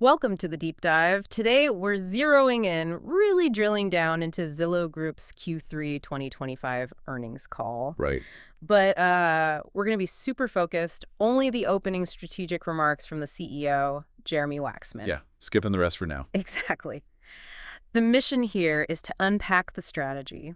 Welcome to the deep dive. Today, we're zeroing in, really drilling down into Zillow Group's Q3 2025 earnings call. Right. But we're going to be super focused, only the opening strategic remarks from the CEO, Jeremy Waxman. Yeah, skipping the rest for now. Exactly. The mission here is to unpack the strategy.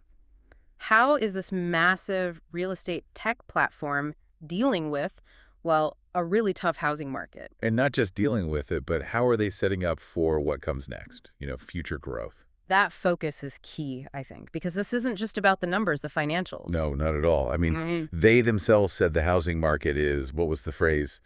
How is this massive real estate tech platform dealing with, well, a really tough housing market? And not just dealing with it, but how are they setting up for what comes next? Future growth. That focus is key, I think, because this isn't just about the numbers, the financials. No, not at all. I mean, they themselves said the housing market is, what was the phrase,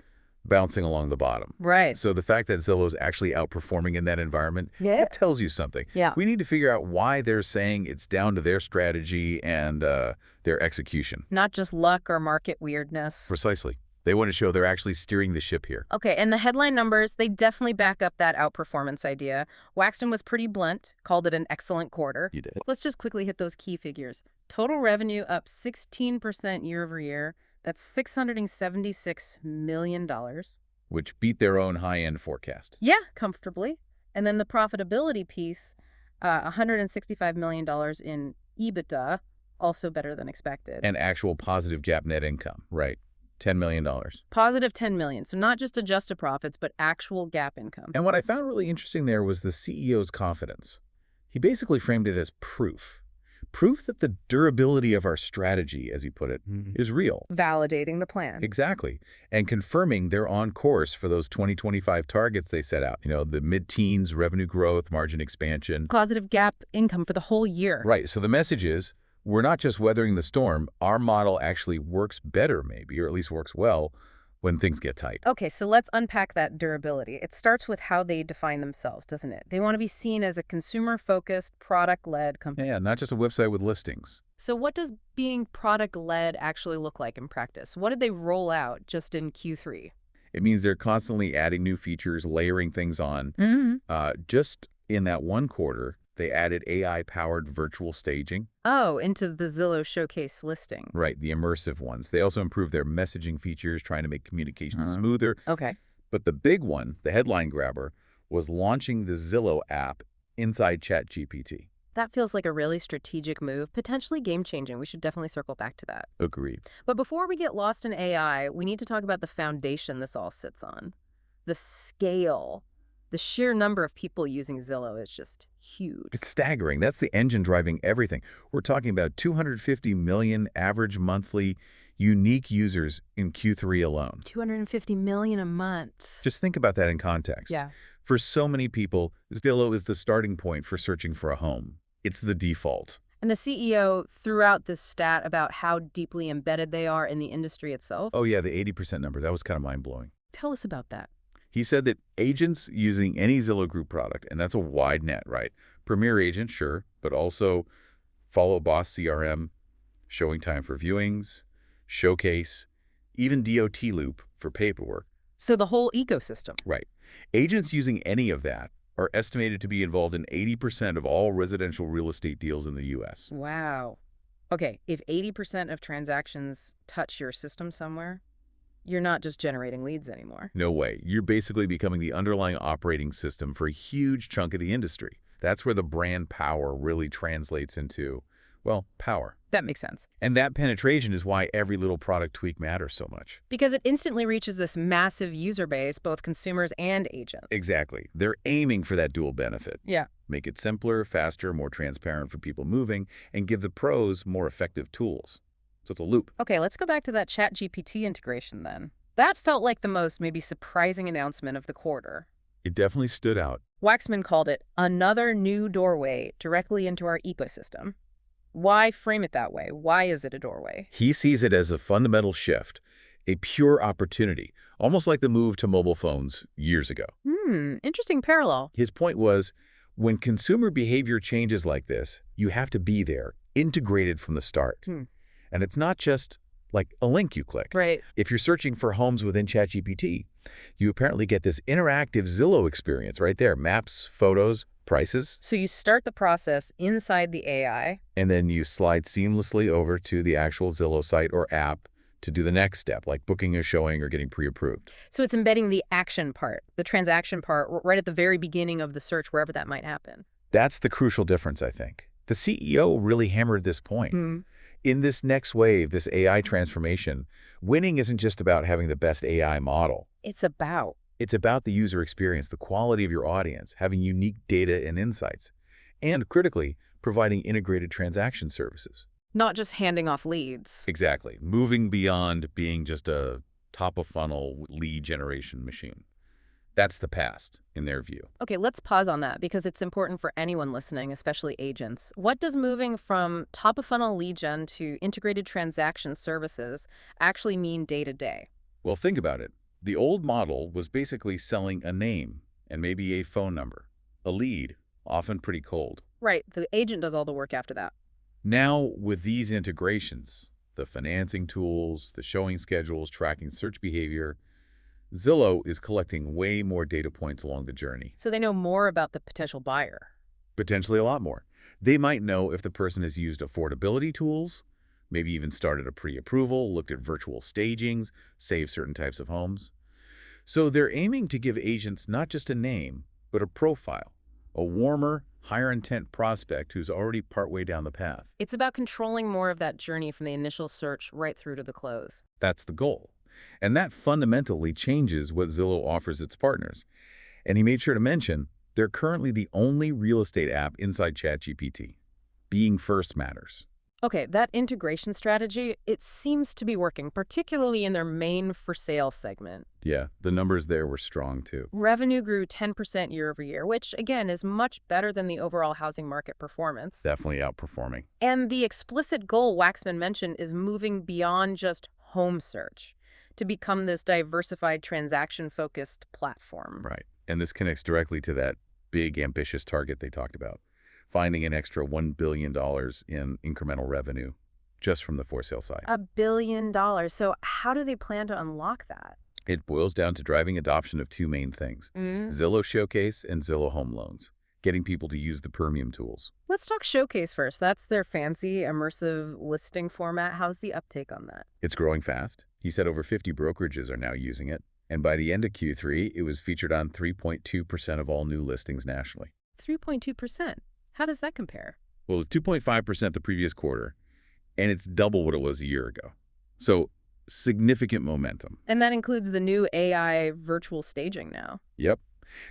bouncing along the bottom. Right. So the fact that Zillow's actually outperforming in that environment, Yeah. it tells you something. Yeah. We need to figure out why they're saying it's down to their strategy and their execution. Not just luck or market weirdness. Precisely. They want to show they're actually steering the ship here. Okay, and the headline numbers, they definitely back up that outperformance idea. Waxman was pretty blunt, called it an excellent quarter. You did. Let's just quickly hit those key figures. Total revenue up 16% year over year. That's $676 million. Which beat their own high-end forecast. Yeah, comfortably. And then the profitability piece, $165 million in EBITDA, also better than expected. And actual positive GAAP net income, right. $10 million. Positive $10 million. So not just adjusted profits, but actual GAAP income. And what I found really interesting there was the CEO's confidence. He basically framed it as proof. Proof that the durability of our strategy, as he put it, is real. Validating the plan. Exactly. And confirming they're on course for those 2025 targets they set out. The mid-teens revenue growth, margin expansion. Positive GAAP income for the whole year. Right. So the message is, we're not just weathering the storm. Our model actually works better, maybe, or at least works well when things get tight. Okay, so let's unpack that durability. It starts with how they define themselves, doesn't it? They want to be seen as a consumer-focused, product-led company. Yeah, not just a website with listings. So what does being product-led actually look like in practice? What did they roll out just in Q3? It means they're constantly adding new features, layering things on. Just in that one quarter, they added AI-powered virtual staging. Oh, into the Zillow Showcase listing. Right, the immersive ones. They also improved their messaging features, trying to make communication smoother. Okay. But the big one, the headline grabber, was launching the Zillow app inside ChatGPT. That feels like a really strategic move, potentially game-changing. We should definitely circle back to that. Agreed. But before we get lost in AI, we need to talk about the foundation this all sits on. The scale. The sheer number of people using Zillow is just huge. It's staggering. That's the engine driving everything. We're talking about 250 million average monthly unique users in Q3 alone. 250 million a month. Just think about that in context. Yeah. For so many people, Zillow is the starting point for searching for a home. It's the default. And the CEO threw out this stat about how deeply embedded they are in the industry itself. Oh yeah, the 80% number. That was kind of mind-blowing. Tell us about that. He said that agents using any Zillow Group product, and that's a wide net, right? Premier agent, sure, but also Follow Boss CRM, Showing Time for Viewings, Showcase, even DOT Loop for paperwork. So the whole ecosystem. Right. Agents using any of that are estimated to be involved in 80% of all residential real estate deals in the U.S. Wow. Okay, if 80% of transactions touch your system somewhere, you're not just generating leads anymore. No way. You're basically becoming the underlying operating system for a huge chunk of the industry. That's where the brand power really translates into, well, power. That makes sense. And that penetration is why every little product tweak matters so much. Because it instantly reaches this massive user base, both consumers and agents. Exactly. They're aiming for that dual benefit. Yeah. Make it simpler, faster, more transparent for people moving, and give the pros more effective tools. So it's a loop. Okay, let's go back to that ChatGPT integration then. That felt like the most maybe surprising announcement of the quarter. It definitely stood out. Waxman called it another new doorway directly into our ecosystem. Why frame it that way? Why is it a doorway? He sees it as a fundamental shift, a pure opportunity, almost like the move to mobile phones years ago. Interesting parallel. His point was, when consumer behavior changes like this, you have to be there, integrated from the start. And it's not just like a link you click. Right. If you're searching for homes within ChatGPT, you apparently get this interactive Zillow experience right there. Maps, photos, prices. So you start the process inside the AI. And then you slide seamlessly over to the actual Zillow site or app to do the next step, like booking a showing or getting pre-approved. So it's embedding the action part, the transaction part, right at the very beginning of the search, wherever that might happen. That's the crucial difference, I think. The CEO really hammered this point. In this next wave, this AI transformation, winning isn't just about having the best AI model. It's about. It's about the user experience, the quality of your audience, having unique data and insights, and critically, providing integrated transaction services. Not just handing off leads. Exactly. Moving beyond being just a top-of-funnel lead generation machine. That's the past, in their view. Okay, let's pause on that because it's important for anyone listening, especially agents. What does moving from top-of-funnel lead gen to integrated transaction services actually mean day to day? Well, think about it. The old model was basically selling a name and maybe a phone number. A lead, often pretty cold. Right, the agent does all the work after that. Now, with these integrations, the financing tools, the showing schedules, tracking search behavior, Zillow is collecting way more data points along the journey. So they know more about the potential buyer. Potentially a lot more. They might know if the person has used affordability tools, maybe even started a pre-approval, looked at virtual stagings, saved certain types of homes. So they're aiming to give agents not just a name, but a profile, a warmer, higher intent prospect who's already partway down the path. It's about controlling more of that journey from the initial search right through to the close. That's the goal. And that fundamentally changes what Zillow offers its partners. And he made sure to mention, they're currently the only real estate app inside ChatGPT. Being first matters. Okay, that integration strategy, it seems to be working, particularly in their main for sale segment. Yeah, the numbers there were strong too. Revenue grew 10% year over year, which again is much better than the overall housing market performance. Definitely outperforming. And the explicit goal Waxman mentioned is moving beyond just home search to become this diversified transaction-focused platform. Right. And this connects directly to that big, ambitious target they talked about, finding an extra $1 billion in incremental revenue just from the for sale side. $1 billion. So how do they plan to unlock that? It boils down to driving adoption of two main things, Zillow Showcase and Zillow Home Loans, getting people to use the premium tools. Let's talk Showcase first. That's their fancy, immersive listing format. How's the uptake on that? It's growing fast. He said over 50 brokerages are now using it. And by the end of Q3, it was featured on 3.2% of all new listings nationally. 3.2%. How does that compare? Well, it's 2.5% the previous quarter, and it's double what it was a year ago. So significant momentum. And that includes the new AI virtual staging now. Yep.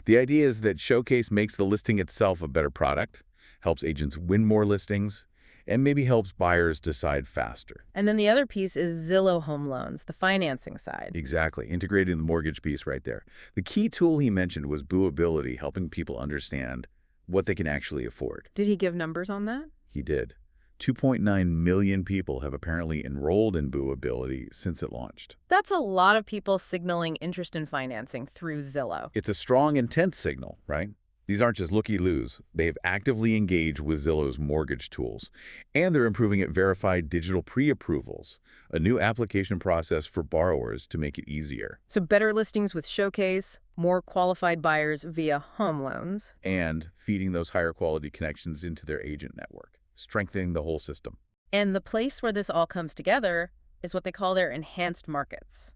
The idea is that Showcase makes the listing itself a better product, helps agents win more listings, and maybe helps buyers decide faster. And then the other piece is Zillow Home Loans, the financing side. Exactly, integrating the mortgage piece right there. The key tool he mentioned was Booability, helping people understand what they can actually afford. Did he give numbers on that? He did. 2.9 million people have apparently enrolled in Booability since it launched. That's a lot of people signaling interest in financing through Zillow. It's a strong intent signal, right? These aren't just looky-loos. They've actively engaged with Zillow's mortgage tools, and they're improving at verified digital pre-approvals, a new application process for borrowers to make it easier. So better listings with Showcase, more qualified buyers via home loans. And feeding those higher quality connections into their agent network, strengthening the whole system. And the place where this all comes together is what they call their enhanced markets.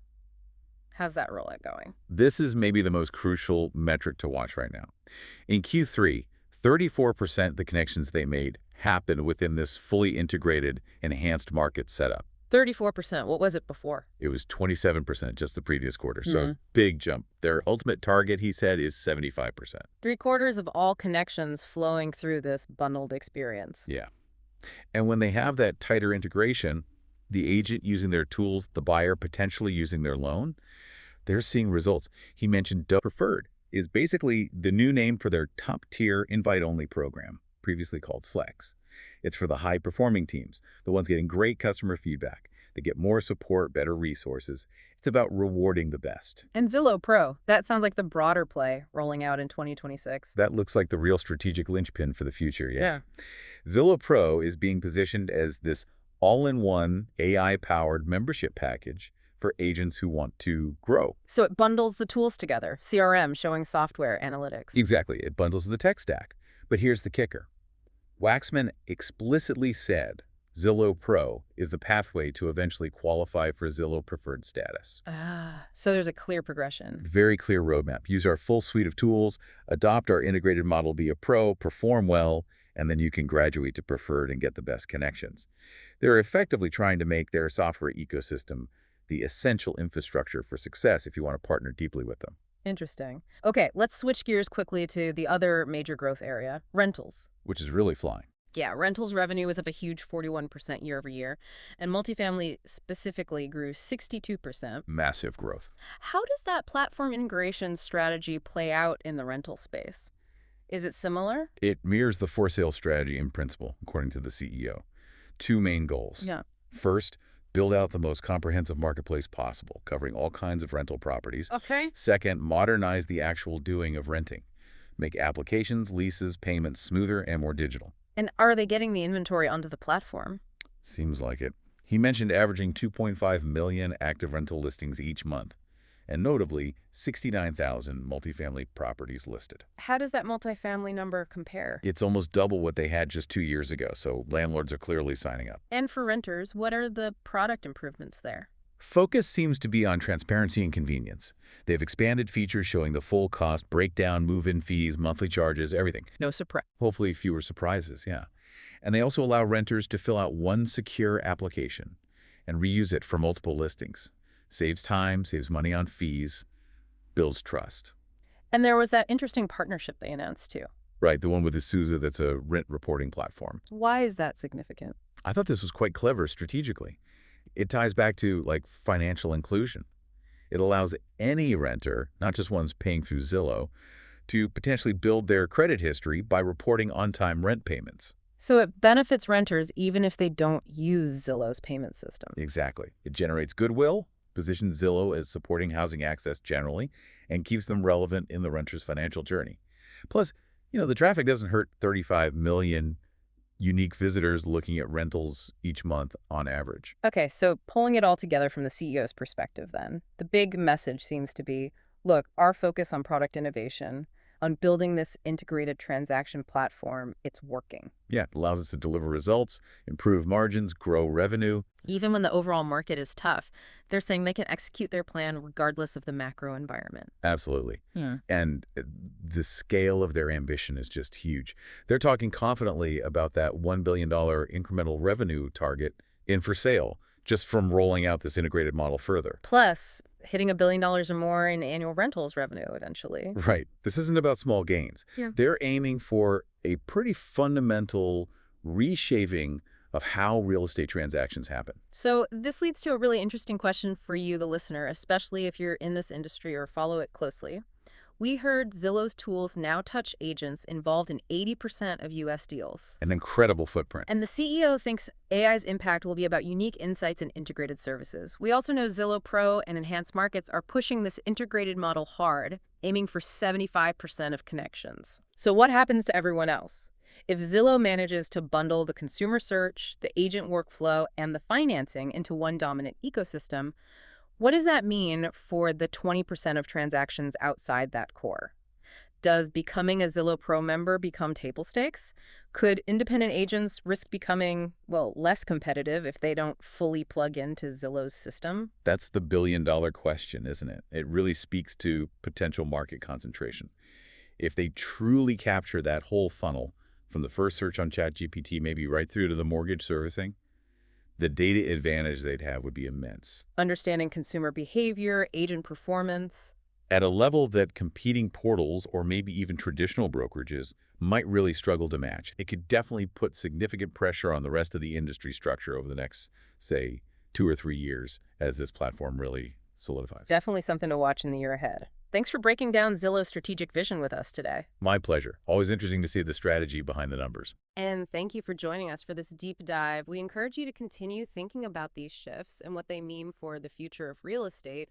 How's that rollout going? This is maybe the most crucial metric to watch right now. In Q3, 34% of the connections they made happened within this fully integrated, enhanced market setup. 34%. What was it before? It was 27% just the previous quarter, so big jump. Their ultimate target, he said, is 75%. 3/4 of all connections flowing through this bundled experience. Yeah. And when they have that tighter integration, the agent using their tools, the buyer potentially using their loan, they're seeing results. He mentioned Preferred is basically the new name for their top-tier invite-only program, previously called Flex. It's for the high-performing teams, the ones getting great customer feedback. They get more support, better resources. It's about rewarding the best. And Zillow Pro, that sounds like the broader play rolling out in 2026. That looks like the real strategic linchpin for the future, yeah. Zillow Pro is being positioned as this all-in-one AI-powered membership package for agents who want to grow. So it bundles the tools together, CRM, showing software, analytics. Exactly. It bundles the tech stack. But here's the kicker. Waxman explicitly said Zillow Pro is the pathway to eventually qualify for Zillow Preferred status. So there's a clear progression. Very clear roadmap. Use our full suite of tools, adopt our integrated model via Pro, perform well, and then you can graduate to Preferred and get the best connections. They're effectively trying to make their software ecosystem the essential infrastructure for success if you want to partner deeply with them. Interesting. Okay, let's switch gears quickly to the other major growth area, rentals. Which is really flying. Yeah, rentals revenue was up a huge 41% year over year, and multifamily specifically grew 62%. Massive growth. How does that platform integration strategy play out in the rental space? Is it similar? It mirrors the for-sale strategy in principle, according to the CEO. Two main goals. Yeah. First, build out the most comprehensive marketplace possible, covering all kinds of rental properties. Okay. Second, modernize the actual doing of renting. Make applications, leases, payments smoother and more digital. And are they getting the inventory onto the platform? Seems like it. He mentioned averaging 2.5 million active rental listings each month, and notably 69,000 multifamily properties listed. How does that multifamily number compare? It's almost double what they had just 2 years ago, so landlords are clearly signing up. And for renters, what are the product improvements there? Focus seems to be on transparency and convenience. They've expanded features showing the full cost, breakdown, move-in fees, monthly charges, everything. No surprise. Hopefully fewer surprises, yeah. And they also allow renters to fill out one secure application and reuse it for multiple listings. Saves time, saves money on fees, builds trust. And there was that interesting partnership they announced too. Right, the one with Isuzu that's a rent reporting platform. Why is that significant? I thought this was quite clever strategically. It ties back to, like, financial inclusion. It allows any renter, not just ones paying through Zillow, to potentially build their credit history by reporting on-time rent payments. So it benefits renters even if they don't use Zillow's payment system. Exactly. It generates goodwill, positions Zillow as supporting housing access generally, and keeps them relevant in the renter's financial journey. Plus, the traffic doesn't hurt 35 million unique visitors looking at rentals each month on average. Okay, so pulling it all together from the CEO's perspective then, the big message seems to be, look, our focus on product innovation, on building this integrated transaction platform, it's working. Yeah, it allows us to deliver results, improve margins, grow revenue. Even when the overall market is tough, they're saying they can execute their plan regardless of the macro environment. Absolutely. Yeah. And the scale of their ambition is just huge. They're talking confidently about that $1 billion incremental revenue target in for sale, just from rolling out this integrated model further. Plus, hitting $1 billion or more in annual rentals revenue eventually. Right. This isn't about small gains. Yeah. They're aiming for a pretty fundamental reshaping of how real estate transactions happen. So this leads to a really interesting question for you, the listener, especially if you're in this industry or follow it closely. We heard Zillow's tools now touch agents involved in 80% of U.S. deals. An incredible footprint. And the CEO thinks AI's impact will be about unique insights and integrated services. We also know Zillow Pro and Enhanced Markets are pushing this integrated model hard, aiming for 75% of connections. So what happens to everyone else? If Zillow manages to bundle the consumer search, the agent workflow, and the financing into one dominant ecosystem, what does that mean for the 20% of transactions outside that core? Does becoming a Zillow Pro member become table stakes? Could independent agents risk becoming, less competitive if they don't fully plug into Zillow's system? That's the billion-dollar question, isn't it? It really speaks to potential market concentration. If they truly capture that whole funnel, from the first search on ChatGPT, maybe right through to the mortgage servicing, the data advantage they'd have would be immense. Understanding consumer behavior, agent performance. At a level that competing portals or maybe even traditional brokerages might really struggle to match. It could definitely put significant pressure on the rest of the industry structure over the next, say, 2 or 3 years as this platform really solidifies. Definitely something to watch in the year ahead. Thanks for breaking down Zillow's strategic vision with us today. My pleasure. Always interesting to see the strategy behind the numbers. And thank you for joining us for this deep dive. We encourage you to continue thinking about these shifts and what they mean for the future of real estate